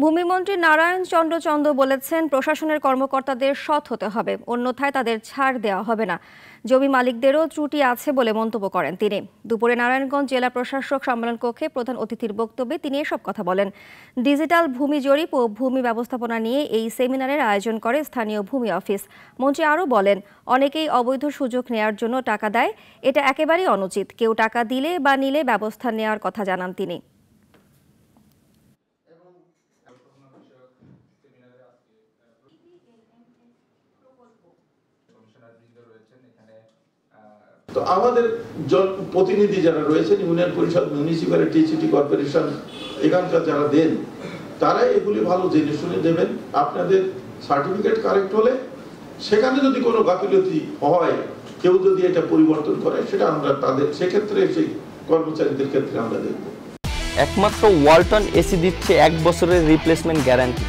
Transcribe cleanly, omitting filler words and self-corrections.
ভূমিমন্ত্রী নারায়ণ চন্দ্র চন্দ বলেছেন, প্রশাসনের কর্মকর্তাদের সৎ হতে হবে, অন্যথায় তাদের ছাড় দেওয়া হবে না। জমি মালিকদেরও ত্রুটি আছে বলে মন্তব্য করেন তিনি। দুপুরে নারায়ণগঞ্জ জেলা প্রশাসক সম্মেলন কক্ষে প্রধান অতিথির বক্তব্যে তিনি এসব কথা বলেন। ডিজিটাল ভূমি জরিপ ও ভূমি ব্যবস্থাপনা নিয়ে এই সেমিনারের আয়োজন করে স্থানীয় ভূমি অফিস। মন্ত্রী আরও বলেন, অনেকেই অবৈধ সুযোগ নেয়ার জন্য টাকা দেয়, এটা একেবারেই অনুচিত। কেউ টাকা দিলে বা নিলে ব্যবস্থা নেওয়ার কথা জানান তিনি। তো আমাদের প্রতিনিধি যারা রয়েছেন, ইউনিয়ন পরিষদ, মিউনিসিপ্যালিটি, সিটি কর্পোরেশন, এখানকার যারা দেন, তারা এগুলি ভালো জেনে শুনে দেবেন। আপনাদের সার্টিফিকেট কারেক্ট হলে সেখানে যদি কোনো গাফিলতি হয়, কেউ যদি এটা পরিবর্তন করে, সেটা আমরা তাদের সেক্ষেত্রে সেই কর্মচারীদের ক্ষেত্রে আমরা দেখব। একমাত্র ওয়ালটন এসি দিচ্ছে 1 বছরের রিপ্লেসমেন্ট গ্যারান্টি।